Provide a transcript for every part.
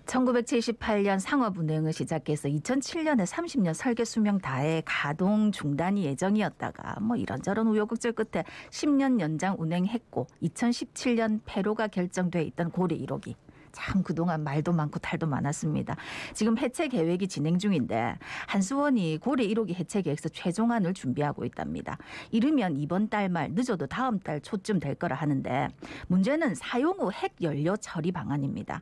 1978년 상업 운행을 시작해서 2007년에 30년 설계 수명 다해 가동 중단이 예정이었다가 이런저런 우여곡절 끝에 10년 연장 운행했고 2017년 폐로가 결정돼 있던 고래 1호기. 참 그동안 말도 많고 탈도 많았습니다. 지금 해체 계획이 진행 중인데 한수원이 고래 1호기 해체 계획서 최종안을 준비하고 있답니다. 이르면 이번 달 말 늦어도 다음 달 초쯤 될 거라 하는데 문제는 사용 후 핵 연료 처리 방안입니다.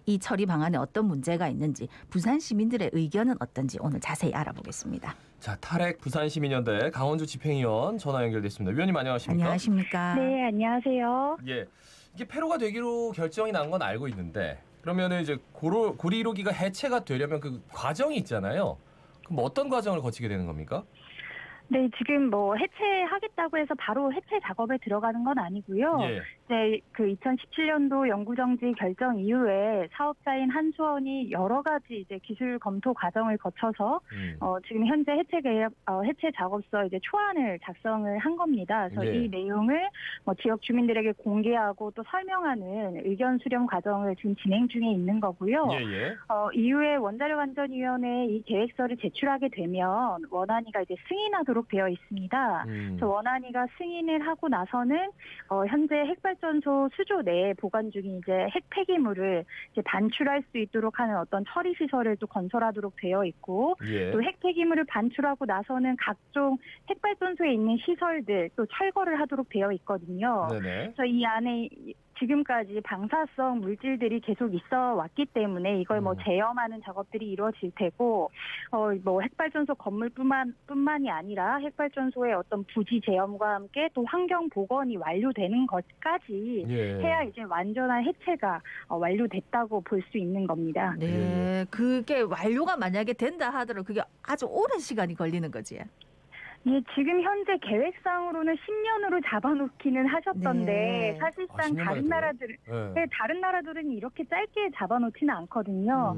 이 처리 방안에 어떤 문제가 있는지 부산 시민들의 의견은 어떤지 오늘 자세히 알아보겠습니다. 자, 탈핵 부산시민연대 강원주 집행위원 전화 연결됐습니다. 위원님 안녕하십니까? 안녕하십니까? 네, 안녕하세요. 예, 이게 폐로가 되기로 결정이 난 건 알고 있는데 그러면은 이제 고리 1호기가 해체가 되려면 그 과정이 있잖아요. 그럼 어떤 과정을 거치게 되는 겁니까? 네, 지금 해체하겠다고 해서 바로 해체 작업에 들어가는 건 아니고요. 예. 네, 그 2017년도 영구정지 결정 이후에 사업자인 한수원이 여러 가지 이제 기술 검토 과정을 거쳐서 지금 현재 해체 작업서 이제 초안을 작성을 한 겁니다. 그래서 예. 이 내용을 지역 주민들에게 공개하고 또 설명하는 의견 수렴 과정을 지금 진행 중에 있는 거고요. 예. 이후에 원자력안전위원회에 이 계획서를 제출하게 되면 원안위가 이제 승인하도록 되어 있습니다. 그래서 원안위가 승인을 하고 나서는 현재 핵발전소 수조 내에 보관 중인 이제 핵 폐기물을 이제 반출할 수 있도록 하는 어떤 처리 시설을 또 건설하도록 되어 있고, 예. 또 핵 폐기물을 반출하고 나서는 각종 핵발전소에 있는 시설들 또 철거를 하도록 되어 있거든요. 네네. 그래서 이 안에 지금까지 방사성 물질들이 계속 있어 왔기 때문에 이걸 제염하는 작업들이 이루어질 테고, 핵발전소 건물뿐만이 아니라 핵발전소의 어떤 부지 제염과 함께 또 환경 복원이 완료되는 것까지 해야 이제 완전한 해체가 완료됐다고 볼 수 있는 겁니다. 네, 그게 완료가 만약에 된다 하더라도 그게 아주 오랜 시간이 걸리는 거지. 예, 지금 현재 계획상으로는 10년으로 잡아놓기는 하셨던데 네. 사실상 10년 다른 나라들은 이렇게 짧게 잡아놓지는 않거든요.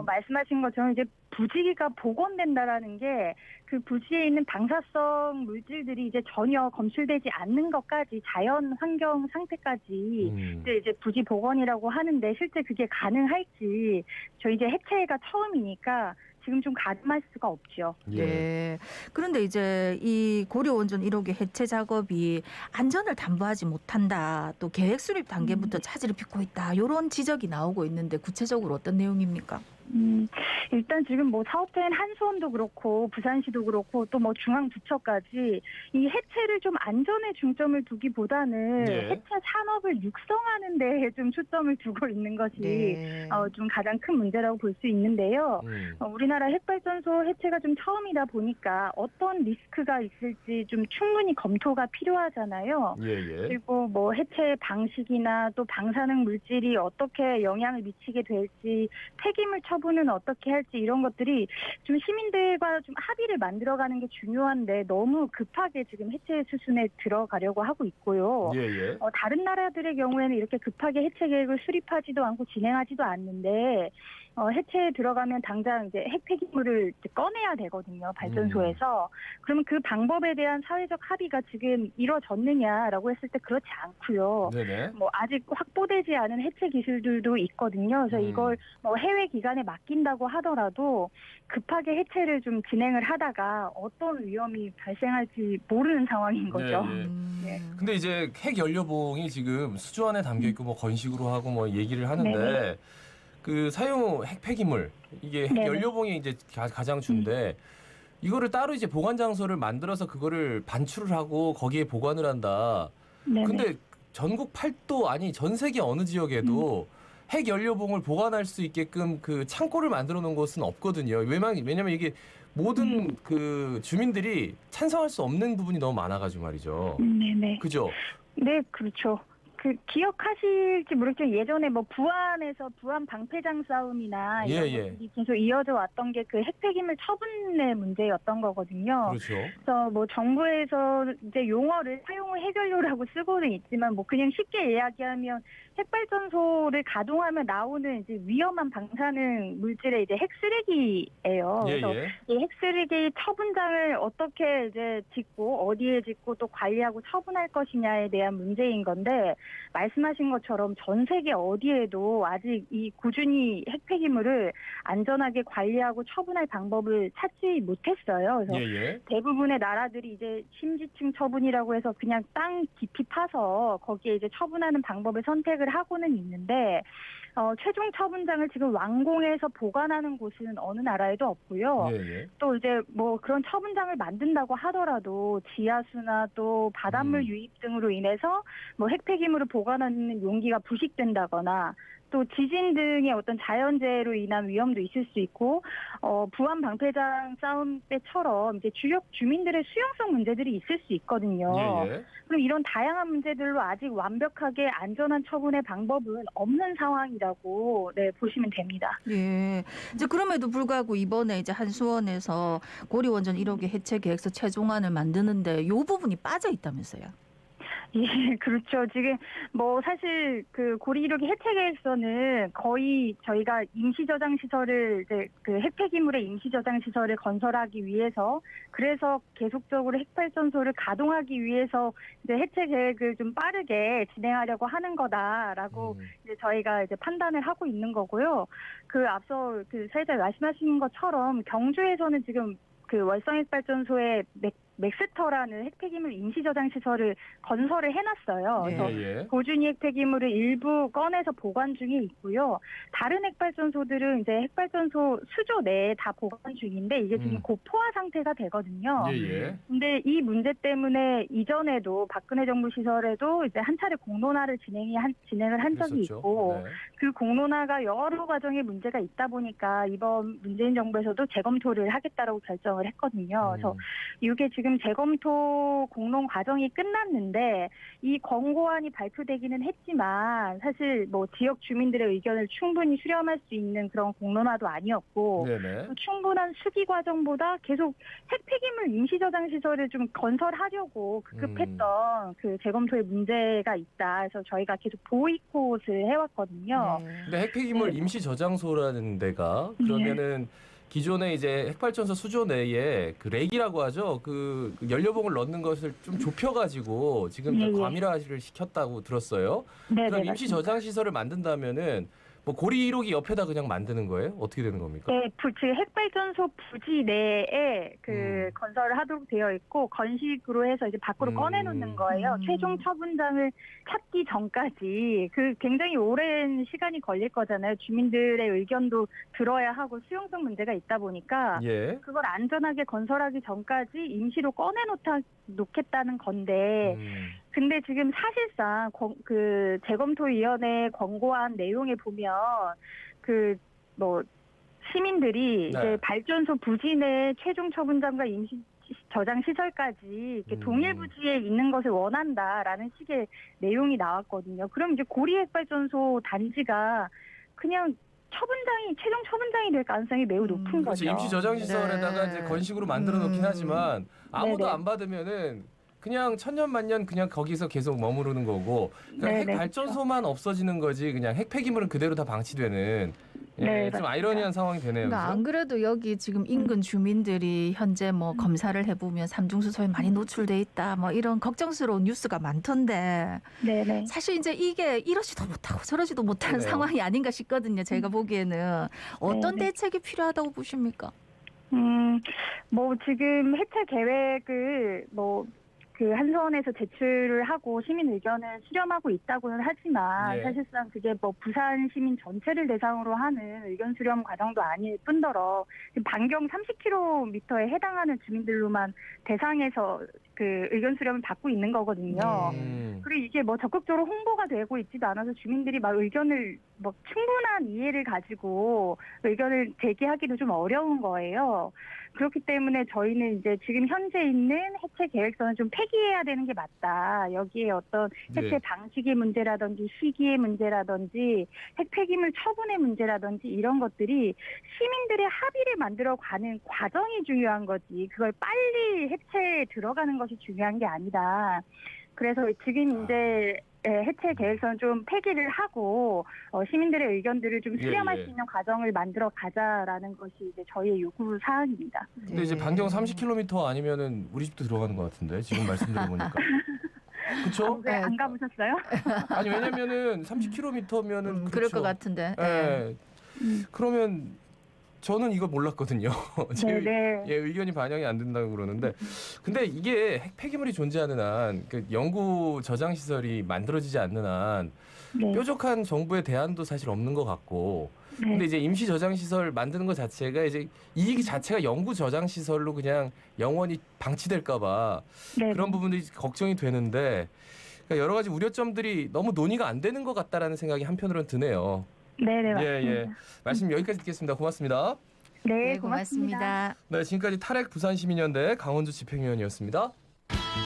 말씀하신 것처럼 이제 부지가 복원된다라는 게 그 부지에 있는 방사성 물질들이 이제 전혀 검출되지 않는 것까지 자연 환경 상태까지 이제 부지 복원이라고 하는데 실제 그게 가능할지 저희 이제 해체가 처음이니까 지금 좀 가늠할 수가 없죠. 예. 네. 그런데 이제 이 고려 원전 1호기 해체 작업이 안전을 담보하지 못한다. 또 계획 수립 단계부터 차질을 빚고 있다. 이런 지적이 나오고 있는데 구체적으로 어떤 내용입니까? 일단 지금 사업자인 한수원도 그렇고 부산시도 그렇고 또 중앙부처까지 이 해체를 좀 안전에 중점을 두기보다는 해체 산업을 육성하는 데에 좀 초점을 두고 있는 것이 좀 가장 큰 문제라고 볼 수 있는데요. 우리나라 핵발전소 해체가 좀 처음이다 보니까 어떤 리스크가 있을지 좀 충분히 검토가 필요하잖아요. 그리고 해체 방식이나 또 방사능 물질이 어떻게 영향을 미치게 될지 폐기물 처분은 어떻게 할지 이런 것들이 좀 시민들과 좀 합의를 만들어가는 게 중요한데 너무 급하게 지금 해체 수순에 들어가려고 하고 있고요. 다른 나라들의 경우에는 이렇게 급하게 해체 계획을 수립하지도 않고 진행하지도 않는데 해체에 들어가면 당장 이제 핵 폐기물을 이제 꺼내야 되거든요. 발전소에서. 그러면 그 방법에 대한 사회적 합의가 지금 이루어졌느냐라고 했을 때 그렇지 않고요. 아직 확보되지 않은 해체 기술들도 있거든요. 그래서 이걸 해외 기관에 맡긴다고 하더라도 급하게 해체를 좀 진행을 하다가 어떤 위험이 발생할지 모르는 상황인 거죠. 근데 이제 핵 연료봉이 지금 수조 안에 담겨 있고 건식으로 하고 얘기를 하는데 그 사용 후 핵 폐기물 이게 핵 연료봉이 이제 가장 주인데 이거를 따로 이제 보관 장소를 만들어서 그거를 반출을 하고 거기에 보관을 한다. 근데 전국 8도 아니 전 세계 어느 지역에도 핵 연료봉을 보관할 수 있게끔 그 창고를 만들어 놓은 곳은 없거든요. 왜냐면 이게 모든 그 주민들이 찬성할 수 없는 부분이 너무 많아가지고 말이죠. 그죠? 네, 그렇죠. 기억하실지 모르겠지만 예전에 부안에서 부안 방패장 싸움이나 이런 것들이 계속 이어져 왔던 게 그 핵폐기물 처분의 문제였던 거거든요. 그래서 정부에서 이제 용어를 사용 후 핵연료라고 쓰고는 있지만 그냥 쉽게 이야기하면 핵발전소를 가동하면 나오는 이제 위험한 방사능 물질의 이제 핵쓰레기예요. 그래서 이 핵쓰레기 처분장을 어떻게 이제 짓고 어디에 짓고 또 관리하고 처분할 것이냐에 대한 문제인 건데 말씀하신 것처럼 전 세계 어디에도 아직 이 꾸준히 핵폐기물을 안전하게 관리하고 처분할 방법을 찾지 못했어요. 그래서 예. 대부분의 나라들이 이제 심지층 처분이라고 해서 그냥 땅 깊이 파서 거기에 이제 처분하는 방법을 선택을 하고는 있는데 최종 처분장을 지금 완공해서 보관하는 곳은 어느 나라에도 없고요. 예. 또 이제 뭐 그런 처분장을 만든다고 하더라도 지하수나 또 바닷물 유입 등으로 인해서 뭐 핵폐기물을 보관하는 용기가 부식된다거나 또 지진 등의 어떤 자연재해로 인한 위험도 있을 수 있고 부안 방패장 싸움 때처럼 이제 주역 주민들의 수용성 문제들이 있을 수 있거든요. 예. 그럼 이런 다양한 문제들로 아직 완벽하게 안전한 처분의 방법은 없는 상황이라고 보시면 됩니다. 예. 이제 그럼에도 불구하고 이번에 이제 한수원에서 고리원전 1호기 해체 계획서 최종안을 만드는데 이 부분이 빠져 있다면서요. 예, 그렇죠. 지금 뭐 사실 그 고리 1호기 해체 계획서는 거의 저희가 임시 저장 시설을 이제 그 핵폐기물의 임시 저장 시설을 건설하기 위해서 그래서 계속적으로 핵발전소를 가동하기 위해서 이제 해체 계획을 좀 빠르게 진행하려고 하는 거다라고 이제 저희가 이제 판단을 하고 있는 거고요. 그 앞서 그 사회자 말씀하신 것처럼 경주에서는 지금 그 월성핵발전소에 맥스터라는 핵폐기물 임시저장시설을 건설을 해놨어요. 그래서 고준위 핵폐기물을 일부 꺼내서 보관 중에 있고요. 다른 핵발전소들은 이제 핵발전소 수조 내에 다 보관 중인데 이게 지금 고포화 상태가 되거든요. 근데 이 문제 때문에 이전에도 박근혜 정부 시절에도 이제 한 차례 공론화를 진행을 한 적이 있고 그 공론화가 여러 과정에 문제가 있다 보니까 이번 문재인 정부에서도 재검토를 하겠다라고 결정을 했거든요. 그래서 이게 지금 재검토 공론 과정이 끝났는데 이 권고안이 발표되기는 했지만 사실 뭐 지역 주민들의 의견을 충분히 수렴할 수 있는 그런 공론화도 아니었고 또 충분한 수기 과정보다 계속 핵폐기물 임시저장 시설을 좀 건설하려고 급급했던 그 재검토에 문제가 있다. 그래서 저희가 계속 보이콧을 해왔거든요. 근데 핵폐기물 임시 저장소라는 데가 그러면은 기존에 이제 핵발전소 수조 내에 그 렉이라고 하죠. 그 연료봉을 넣는 것을 좀 좁혀가지고 지금 과밀화를 시켰다고 들었어요. 그럼 임시 저장 시설을 만든다면은 뭐 고리 1호기 옆에다 그냥 만드는 거예요? 어떻게 되는 겁니까? 네, 그 핵발전소 부지 내에 그 건설을 하도록 되어 있고 건식으로 해서 이제 밖으로 꺼내놓는 거예요. 최종 처분장을 찾기 전까지 그 굉장히 오랜 시간이 걸릴 거잖아요. 주민들의 의견도 들어야 하고 수용성 문제가 있다 보니까 그걸 안전하게 건설하기 전까지 임시로 놓겠다는 건데. 근데 지금 사실상 그 재검토위원회 권고안 내용에 보면 그 뭐 시민들이 이제 발전소 부지 내 최종 처분장과 임시 저장 시설까지 동일 부지에 있는 것을 원한다라는 식의 내용이 나왔거든요. 그럼 이제 고리 핵발전소 단지가 그냥 최종 처분장이 될 가능성이 매우 높은 거죠. 임시 저장 시설에다가 이제 건식으로 만들어 놓긴 하지만 아무도 안 받으면은 그냥 천년만년 그냥 거기서 계속 머무르는 거고 그러니까 핵 발전소만 없어지는 거지 그냥 핵 폐기물은 그대로 다 방치되는 좀 아이러니한 상황이 되네요. 그러니까 안 그래도 여기 지금 인근 주민들이 현재 뭐 검사를 해보면 삼중수소에 많이 노출돼 있다 뭐 이런 걱정스러운 뉴스가 많던데 사실 이제 이게 이러지도 못하고 저러지도 못하는 상황이 아닌가 싶거든요. 제가 보기에는 어떤 대책이 필요하다고 보십니까? 뭐 지금 해체 계획을 그 한수원에서 제출을 하고 시민 의견을 수렴하고 있다고는 하지만 사실상 그게 뭐 부산 시민 전체를 대상으로 하는 의견 수렴 과정도 아닐 뿐더러 반경 30km에 해당하는 주민들로만 대상해서 그 의견 수렴을 받고 있는 거거든요. 그리고 이게 뭐 적극적으로 홍보가 되고 있지도 않아서 주민들이 막 의견을 뭐 충분한 이해를 가지고 의견을 제기하기도 좀 어려운 거예요. 그렇기 때문에 저희는 이제 지금 현재 있는 해체 계획서는 좀 폐기해야 되는 게 맞다. 여기에 어떤 해체 방식의 문제라든지 시기의 문제라든지 핵 폐기물 처분의 문제라든지 이런 것들이 시민들의 합의를 만들어가는 과정이 중요한 거지. 그걸 빨리 해체에 들어가는 것이 중요한 게 아니다. 그래서 지금 이제 해체 계획서는 좀 폐기를 하고 시민들의 의견들을 좀 수렴할 수 있는 과정을 만들어 가자라는 것이 이제 저희의 요구 사항입니다. 근데 이제 반경 30km 아니면은 우리 집도 들어가는 것 같은데 지금 말씀 들어보니까. 그렇죠? 네, 안 가보셨어요? 아니 왜냐면은 30km면은 그럴 것 같은데. 예. 그러면 저는 이거 몰랐거든요. 제 네. 예, 의견이 반영이 안 된다고 그러는데 근데 이게 핵 폐기물이 존재하는 한 그 연구 저장 시설이 만들어지지 않는 한 네. 뾰족한 정부의 대안도 사실 없는 것 같고 네. 근데 이제 임시 저장 시설 만드는 것 자체가 이제 이 자체가 연구 저장 시설로 그냥 영원히 방치될까봐 네. 그런 부분들이 걱정이 되는데 그러니까 여러 가지 우려점들이 너무 논의가 안 되는 것 같다라는 생각이 한편으로는 드네요. 네네, 맞습니다. 예. 말씀 여기까지 듣겠습니다. 고맙습니다. 네, 네, 고맙습니다. 네, 지금까지 탈핵 부산시민연대 강원주 집행위원이었습니다.